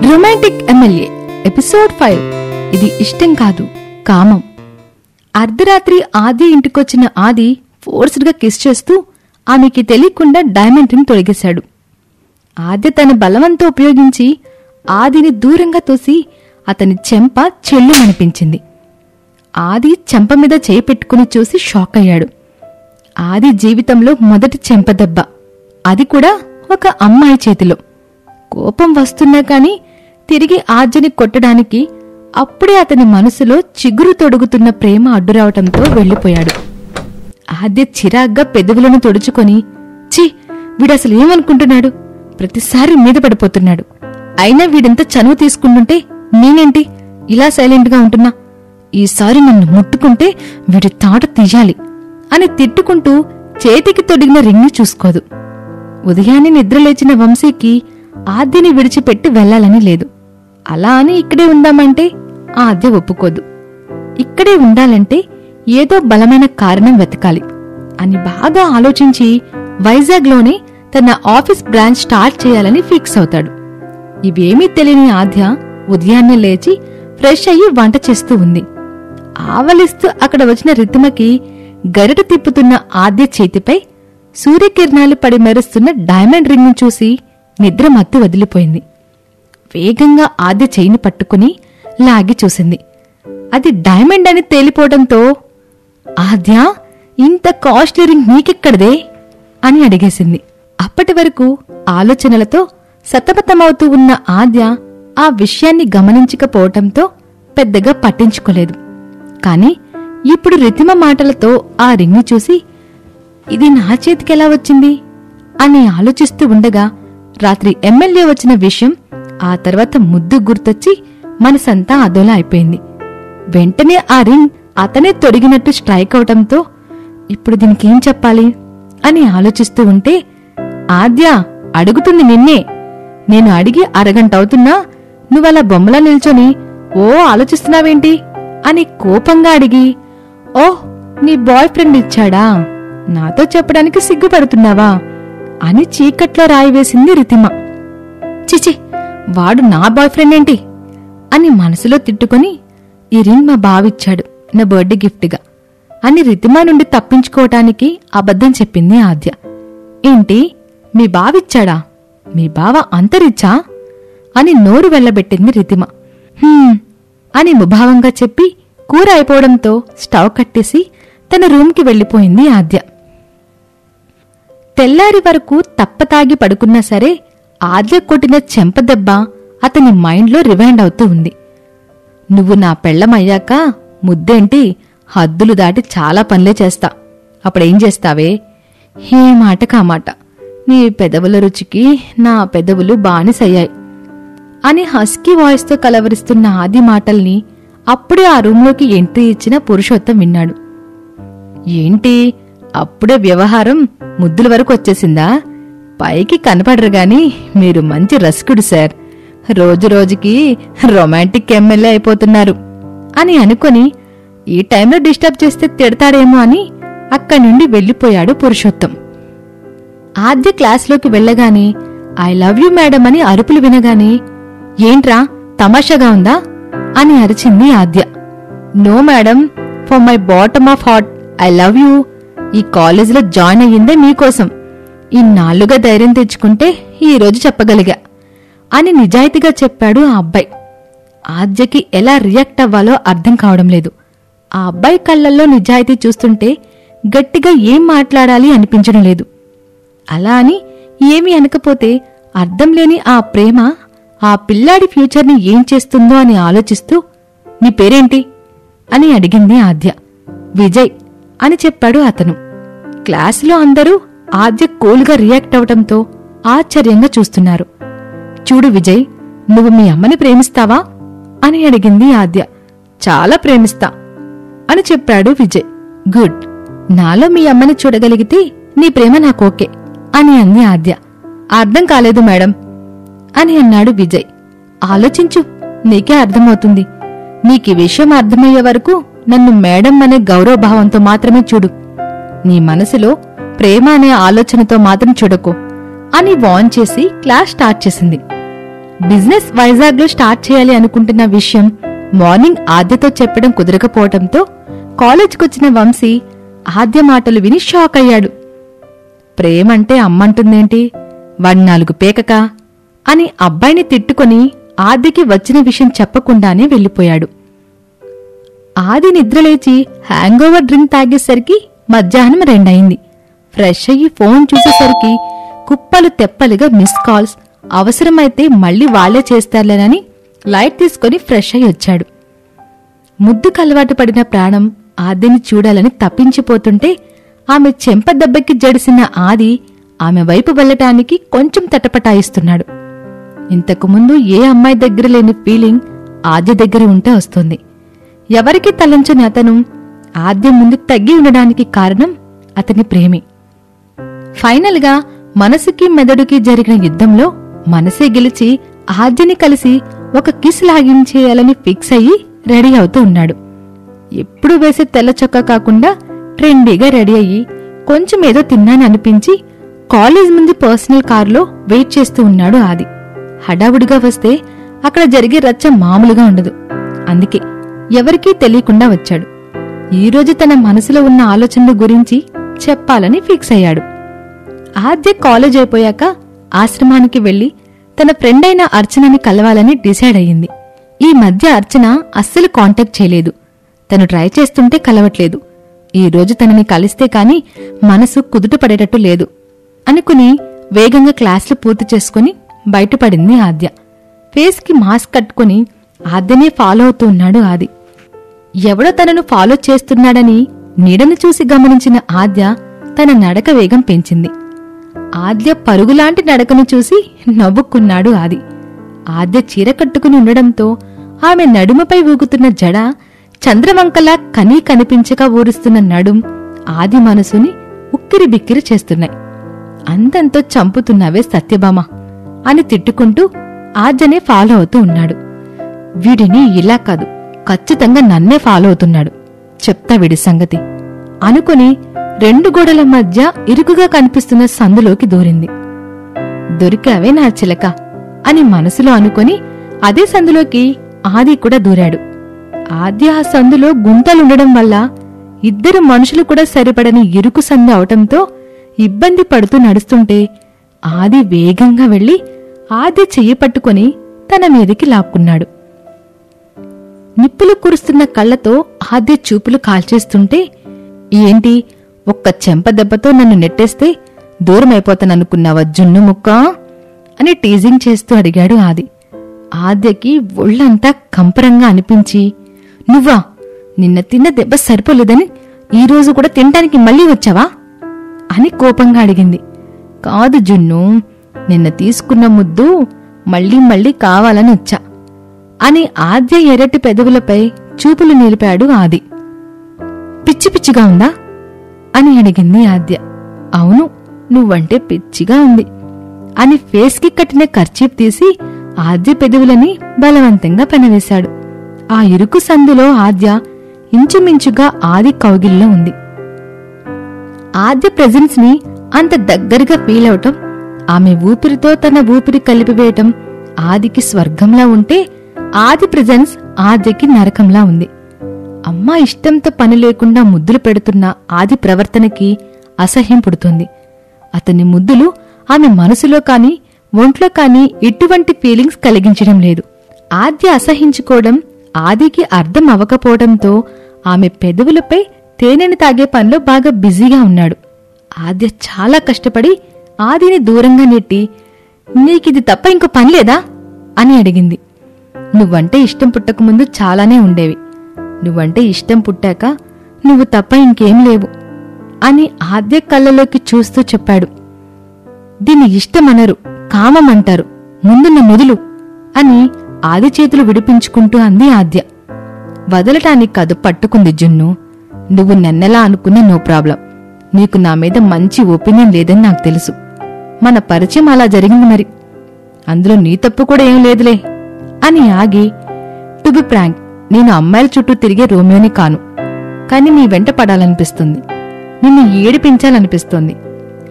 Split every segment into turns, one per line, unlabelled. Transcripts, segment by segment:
Romantic MLA episode 5. ఇది ఇష్టం కాదు, కామం. అర్ధరాత్రి ఆది ఇంటికొచ్చిన ఆది ఫోర్స్డ్ గా కిస్ చేస్తూ ఆమెకి తెలియకుండా డైమండ్ రింగ్ తొలగేశాడు. ఆద్య తన బలవంతో ఉపయోగించి ఆదిని దూరంగా తోసి అతని చెంప చెల్లుమనిపించింది. ఆది చెంప మీద చేయి పెట్టుకుని చూసి షాక్ అయ్యాడు. ఆది జీవితంలో మొదటి చెంపదెబ్బ, అది కూడా ఒక అమ్మాయి చేతిలో. కోపం వస్తున్నా కాని తిరిగి ఆద్యని కొట్టడానికి అప్పుడే అతని మనసులో చిగురు తొడుగుతున్న ప్రేమ అడ్డురావటంతో వెళ్లిపోయాడు. ఆద్య చిరాగ్గా పెదవులను తొడుచుకొని, ఛీ, వీడసలు ఏమనుకుంటున్నాడు, ప్రతిసారి మీద పడిపోతున్నాడు, అయినా వీడింత చనువు తీసుకుంటుంటే నేనేంటి ఇలా సైలెంట్గా ఉంటున్నా, ఈసారి నన్ను ముట్టుకుంటే వీడి తాట తీయాలి అని తిట్టుకుంటూ చేతికి తొడిగిన రింగ్ని చూసుకోదు. ఉదయాన్నే నిద్రలేచిన వంశీకి ఆద్యని విడిచిపెట్టి వెళ్లాలని లేదు. అలా అని ఇక్కడే ఉందామంటే ఆద్య ఒప్పుకోదు. ఇక్కడే ఉండాలంటే ఏదో బలమైన కారణం వెతకాలి అని బాగా ఆలోచించి వైజాగ్లోనే తన ఆఫీస్ బ్రాంచ్ స్టార్ట్ చేయాలని ఫిక్స్ అవుతాడు. ఇవేమీ తెలియని ఆద్య ఉదయాన్నే లేచి ఫ్రెష్ అయ్యి వంట చేస్తూ ఉంది. ఆవలిస్తూ అక్కడ వచ్చిన రితిమకి గరిట తిప్పుతున్న ఆద్య చేతిపై సూర్యకిరణాలు పడి మెరుస్తున్న డైమండ్ రింగ్ ను చూసి నిద్ర మత్తు వదిలిపోయింది. వేగంగా ఆద్య చేయిని పట్టుకుని లాగి చూసింది. అది డైమండ్ అని తేలిపోవడంతో, ఆద్య, ఇంత కాస్ట్లీ రింగ్ నీకెక్కడదే అని అడిగేసింది. అప్పటి వరకు ఆలోచనలతో సతమతమవుతూ ఉన్న ఆద్య ఆ విషయాన్ని గమనించకపోవటంతో పెద్దగా పట్టించుకోలేదు. కాని ఇప్పుడు రితిమ మాటలతో ఆ రింగ్ని చూసి, ఇది నా చేతికెలా వచ్చింది అని ఆలోచిస్తూ ఉండగా రాత్రి ఎమ్మెల్యే వచ్చిన విషయం ఆ తర్వాత ముద్దు గుర్తొచ్చి మనసంతా అదోలా అయిపోయింది. వెంటనే ఆ రింగ్ అతనే తొడిగినట్టు స్ట్రైక్ అవటంతో ఇప్పుడు దీనికేం చెప్పాలి అని ఆలోచిస్తూ ఉంటే, ఆద్య, అడుగుతుంది నిన్నే, నేను అడిగి అరగంట అవుతున్నా నువ్వలా బొమ్మలా నిల్చొని ఓ ఆలోచిస్తున్నావేంటి అని కోపంగా అడిగి, ఓహ్, నీ బాయ్ ఫ్రెండ్ ఇచ్చాడా, నాతో చెప్పడానికి సిగ్గుపడుతున్నావా అని చీకట్లో రాయివేసింది రితిమ. చిచి, వాడు నా బాయ్ ఫ్రెండ్ ఏంటి అని మనసులో తిట్టుకుని, ఈ రింగ్ మా బావిచ్చాడు నా బర్త్డే గిఫ్ట్గా అని రితిమ నుండి తప్పించుకోవటానికి అబద్ధం చెప్పింది ఆద్య. ఏంటి, మీ బావిచ్చాడా, మీ బావ అంతరిచ్చా అని నోరు వెళ్లబెట్టింది రితిమ. అని ముభావంగా చెప్పి కూర అయిపోవడంతో స్టవ్ కట్టేసి తన రూమ్కి వెళ్లిపోయింది ఆద్య. తెల్లారి వరకు తప్పతాగి పడుకున్నా సరే ఆద్య కొట్టిన చెంపదెబ్బ అతని మైండ్లో రివైండ్ అవుతూ ఉంది. నువ్వు నా పెళ్లమయ్యాక ముద్దేంటి, హద్దులు దాటి చాలా పనులే చేస్తా, అప్పుడేం చేస్తావే, ఏ మాట కామాట, నీ పెదవుల రుచికి నా పెదవులు బానిసయ్యాయి అని హస్కీ వాయిస్తో కలవరిస్తున్న ఆది మాటల్ని అప్పుడే ఆ రూంలోకి ఎంట్రీ ఇచ్చిన పురుషోత్తం విన్నాడు. ఏంటి, అప్పుడే వ్యవహారం ముద్దుల వరకు వచ్చేసిందా, పైకి కనపడరుగాని మీరు మంచి రసికుడు సార్, రోజురోజుకి రొమాంటిక్ ఎమ్మెల్యే అయిపోతున్నారు అని అనుకుని ఈ టైంలో డిస్టర్బ్ చేస్తే తిడతాడేమో అని అక్కడి నుండి వెళ్లిపోయాడు పురుషోత్తం. ఆద్య క్లాస్లోకి వెళ్లగానే ఐ లవ్ యూ మేడం అని అరుపులు వినగానే, ఏంట్రా తమాషాగా ఉందా అని అరిచింది Aadya. No madam, for my bottom of heart I love you, ఈ కాలేజీలో జాయిన్ అయ్యిందే మీకోసం, ఇన్నాళ్లుగా ధైర్యం తెచ్చుకుంటే ఈరోజు చెప్పగలిగా అని నిజాయితీగా చెప్పాడు ఆ అబ్బాయి. ఆద్యకి ఎలా రియాక్ట్ అవ్వాలో అర్థం కావడం లేదు. ఆ అబ్బాయి కళ్లల్లో నిజాయితీ చూస్తుంటే గట్టిగా ఏం మాట్లాడాలి అనిపించడం లేదు. అలా అని ఏమీ అనకపోతే అర్థం లేని ఆ ప్రేమ ఆ పిల్లాడి ఫ్యూచర్ని ఏం చేస్తుందో అని ఆలోచిస్తూ, నీ పేరేంటి అని అడిగింది ఆద్య. విజయ్ అని చెప్పాడు అతను. క్లాసులో అందరూ ఆద్య కూల్గా రియాక్ట్ అవటంతో ఆశ్చర్యంగా చూస్తున్నారు. చూడు విజయ్, నువ్వు మీ అమ్మని ప్రేమిస్తావా అని అడిగింది ఆద్య. చాలా ప్రేమిస్తా అని చెప్పాడు విజయ్. గుడ్, నాలో మీ అమ్మని చూడగలిగితే నీ ప్రేమ నాకోకే అని అంది ఆద్య. అర్థం కాలేదు మేడం అని అన్నాడు విజయ్. ఆలోచించు, నీకే అర్థమవుతుంది. నీకీ విషయం అర్థమయ్యే వరకు నన్ను మేడం అనే గౌరవభావంతో మాత్రమే చూడు, నీ మనసులో ప్రేమ అనే ఆలోచనతో మాత్రం చూడకు అని వార్న్ చేసి క్లాస్ స్టార్ట్ చేసింది. బిజినెస్ వైజాగ్లో స్టార్ట్ చేయాలి అనుకుంటున్న విషయం మార్నింగ్ ఆద్యతో చెప్పడం కుదరకపోవటంతో కాలేజ్కొచ్చిన వంశీ ఆద్య మాటలు విని షాక్ అయ్యాడు. ప్రేమంటే అమ్మంటుందేంటి, వాడి 4 పేకక అని అబ్బాయిని తిట్టుకొని ఆద్యకి వచ్చిన విషయం చెప్పకుండానే వెళ్ళిపోయాడు. ఆది నిద్రలేచి హ్యాంగోవర్ డ్రింక్ తాగేసరికి మధ్యాహ్నం 2 అయింది. ఫ్రెష్ అయ్యి ఫోన్ చూసేసరికి కుప్పలు తెప్పలుగా మిస్ కాల్స్. అవసరమైతే మళ్లీ వాళ్లే చేస్తారులేనని లైట్ తీసుకుని ఫ్రెష్ అయి వచ్చాడు. ముద్దుకు అలవాటు పడిన ప్రాణం ఆద్యని చూడాలని తప్పించిపోతుంటే ఆమె చెంప దెబ్బకి జడిసిన ఆది ఆమె వైపు వెళ్లటానికి కొంచెం తటపటాయిస్తున్నాడు. ఇంతకుముందు ఏ అమ్మాయి దగ్గర లేని ఫీలింగ్ ఆద్య దగ్గర ఉంటే వస్తుంది. ఎవరికి తలంచని అతను ఆద్య ముందుకు తగ్గి ఉండడానికి కారణం అతని ప్రేమి. ఫైనల్ గా మనసుకి మెదడుకి జరిగిన యుద్ధంలో మనసే గెలిచి ఆద్యని కలిసి ఒక కిస్ లాగించేయాలని ఫిక్స్ అయ్యి రెడీ అవుతూ ఉన్నాడు. ఎప్పుడు వేసే తెల్ల చొక్కా కాకుండా ట్రెండీగా రెడీ అయ్యి కొంచెం ఏదో తిన్నాను అనిపించి కాలేజ్ ముందు పర్సనల్ కారులో వెయిట్ చేస్తూ ఉన్నాడు ఆది. హడావుడిగా వస్తే అక్కడ జరిగే రచ్చ మామూలుగా ఉండదు. అందుకే ఎవరికీ తెలియకుండా వచ్చాడు. ఈరోజు తన మనసులో ఉన్న ఆలోచనల గురించి చెప్పాలని ఫిక్స్ అయ్యాడు. ఆద్య కాలేజ్ అయిపోయాక ఆశ్రమానికి వెళ్లి తన ఫ్రెండ్ అయిన అర్చనని కలవాలని డిసైడ్ అయ్యింది. ఈ మధ్య అర్చన అస్సలు కాంటాక్ట్ చేయలేదు. తను ట్రై చేస్తుంటే కలవట్లేదు. ఈరోజు తనని కలిస్తే కాని మనసు కుదుట పడేటట్టు లేదు అనుకుని వేగంగా క్లాసులు పూర్తి చేసుకుని బయటపడింది ఆద్య. ఫేస్ కి మాస్క్ కట్టుకుని ఆద్యనే ఫాలో అవుతూ ఉన్నాడు ఆది. ఎవడో తనను ఫాలో చేస్తున్నాడని నీడను చూసి గమనించిన ఆద్య తన నడక వేగం పెంచింది. ఆద్య పరుగులాంటి నడకను చూసి నవ్వుకున్నాడు ఆది. ఆద్య చీర కట్టుకుని ఉండడంతో ఆమె నడుమపై ఊగుతున్న జడ, చంద్రవంకలా కనీ కనిపించక ఊరుస్తున్న నడుం ఆది మనసుని ఉక్కిరి బిక్కిరి చేస్తున్నాయి. అందంతో చంపుతున్నావే సత్యభామ అని తిట్టుకుంటూ ఆద్యనే ఫాలో అవుతూ ఉన్నాడు. వీడిని ఇలా కాదు, ఖచ్చితంగా నన్నే ఫాలో అవుతున్నాడు, చెప్తా వీడి సంగతి అనుకుని 2 గోడల మధ్య ఇరుకుగా కనిపిస్తున్న సందులోకి దూరింది. దొరికావే నా చిలక అని మనసులో అనుకుని అదే సందులోకి ఆది కూడా దూరాడు. ఆద్య ఆ సందులో గుంతలుండడం వల్ల 2 మనుషులు కూడా సరిపడని ఇరుకు సందు అవటంతో ఇబ్బంది పడుతూ నడుస్తుంటే ఆది వేగంగా వెళ్లి ఆద్య చెయ్యి పట్టుకుని తన మీదికి లాక్కున్నాడు. నిప్పులు కురుస్తున్న కళ్లతో ఆద్య చూపులు కాల్చేస్తుంటే, ఏంటి ఒక్క చెంప దెబ్బతో నన్ను నెట్టేస్తే దూరమైపోతాననుకున్నావా జున్ను ముక్క అని టీజింగ్ చేస్తూ అడిగాడు ఆది. ఆద్యకి ఒళ్ళంతా కంపరంగా అనిపించి, నువ్వా, నిన్న తిన్న దెబ్బ సరిపోలేదని ఈరోజు కూడా తినటానికి మళ్లీ వచ్చావా అని కోపంగా అడిగింది. కాదు జున్ను, నిన్న తీసుకున్న ముద్దు మళ్లీ మళ్లీ కావాలని వచ్చా అని ఆద్య ఎర్రటి పెదవులపై చూపులు నిలిపాడు ఆది. పిచ్చి పిచ్చిగా ఉందా అని అడిగింది ఆద్య. అవును, నువ్వంటే పిచ్చిగా ఉంది అని ఫేస్కి కట్టిన కర్చీప్ తీసి ఆద్య పెదవులని బలవంతంగా పెనవేశాడు. ఆ ఇరుకు సందులో ఆద్య ఇంచుమించుగా ఆది కౌగిల్లో ఉంది. ఆద్య ప్రెజెన్స్ ని అంత దగ్గరగా ఫీల్ అవటం, ఆమె ఊపిరితో తన ఊపిరి కలిపివేయటం ఆదికి స్వర్గంలా ఉంటే, ఆది ప్రెజెన్స్ ఆద్యకి నరకంలా ఉంది. అమ్మ ఇష్టంతో పని లేకుండా ముద్దులు పెడుతున్న ఆది ప్రవర్తనకి అసహ్యం పుడుతుంది. అతని ముద్దులు ఆమె మనసులో కాని ఒంట్లో కాని ఎటువంటి ఫీలింగ్స్ కలిగించడం లేదు. ఆద్య అసహించుకోవడం ఆదికి అర్థం అవ్వకపోవడంతో ఆమె పెదవులపై తేనెని తాగే పనిలో బాగా బిజీగా ఉన్నాడు. ఆద్య చాలా కష్టపడి ఆదిని దూరంగా నెట్టి, నీకిది తప్ప ఇంకో పనిలేదా అని అడిగింది. నువ్వంటే ఇష్టం పుట్టకముందు చాలానే ఉండేవి, నువ్వంటే ఇష్టం పుట్టాక నువ్వు తప్ప ఇంకేం లేవు అని ఆద్య కళ్ళలోకి చూస్తూ చెప్పాడు. దీన్ని ఇష్టమనరు, కామమంటారు, ముందున్న మొదలు అని ఆది చేతులు విడిపించుకుంటూ అంది ఆద్య. వదలటానికి కాదు పట్టుకుంది జున్ను. నువ్వు నెన్నెలా అనుకున్నా నో ప్రాబ్లం. నీకు నా మీద మంచి ఒపీనియన్ లేదని నాకు తెలుసు. మన పరిచయం అలా జరిగింది మరి, అందులో నీ తప్పు కూడా ఏం లేదులే అని ఆగి, టు బి ఫ్రాంక్, నేను అమ్మాయిల చుట్టూ తిరిగే రోమియోని కాను. కాని నీ వెంట పడాలనిపిస్తుంది, నిన్ను ఏడిపించాలనిపిస్తుంది,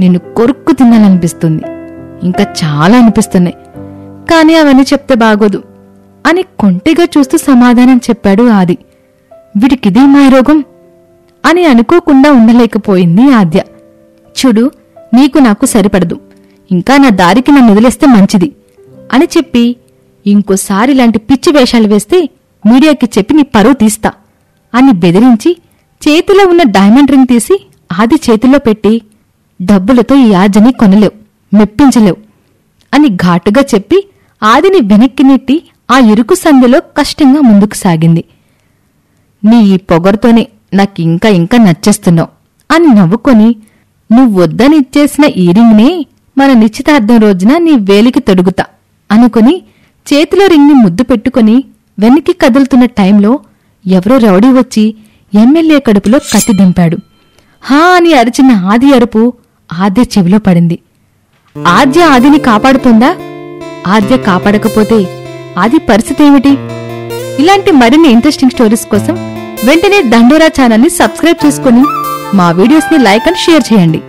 నిన్ను కొరుక్కు తినాలనిపిస్తుంది, ఇంకా చాలా అనిపిస్తున్నాయి. కాని అవన్నీ చెప్తే బాగోదు అని కొంటెగా చూస్తూ సమాధానం చెప్పాడు ఆది. వీడికిదే మాయరోగం అని అనుకోకుండా ఉండలేకపోయింది ఆద్య. చూడు, నీకు నాకు సరిపడదు, ఇంకా నా దారికి నన్ను వదిలేస్తే మంచిది అని చెప్పి, ఇంకోసారి ఇలాంటి పిచ్చి వేషాలు వేస్తే మీడియాకి చెప్పి నీ పరువు తీస్తా అని బెదిరించి చేతిలో ఉన్న డైమండ్ రింగ్ తీసి ఆది చేతిలో పెట్టి, డబ్బులతో ఈ ఆద్యని కొనలేవు, మెప్పించలేవు అని ఘాటుగా చెప్పి ఆదిని వెనక్కి నెట్టి ఆ ఇరుకు సందులో కష్టంగా ముందుకు సాగింది. నీ ఈ పొగరుతోనే నాకింకా ఇంకా నచ్చేస్తున్నావు అని నవ్వుకొని, నువ్వొద్దని ఇచ్చేసిన ఈరింగ్నే మన నిశ్చితార్థం రోజున నీ వేలికి తొడుగుతా అనుకుని చేతిలో రింగ్ని ముద్దు పెట్టుకుని వెనక్కి కదులుతున్న టైంలో ఎవరో రౌడీ వచ్చి ఎమ్మెల్యే కడుపులో కత్తి దింపాడు. హా అని అరిచిన ఆది అరుపు ఆద్య చెవిలో పడింది. ఆద్య ఆదిని కాపాడుతుందా? ఆద్య కాపాడకపోతే ఆది పరిస్థితి ఏమిటి? ఇలాంటి మరిన్ని ఇంట్రెస్టింగ్ స్టోరీస్ కోసం వెంటనే దండోరా ఛానల్ని సబ్స్క్రైబ్ చేసుకుని మా వీడియోస్ని లైక్ అండ్ షేర్ చేయండి.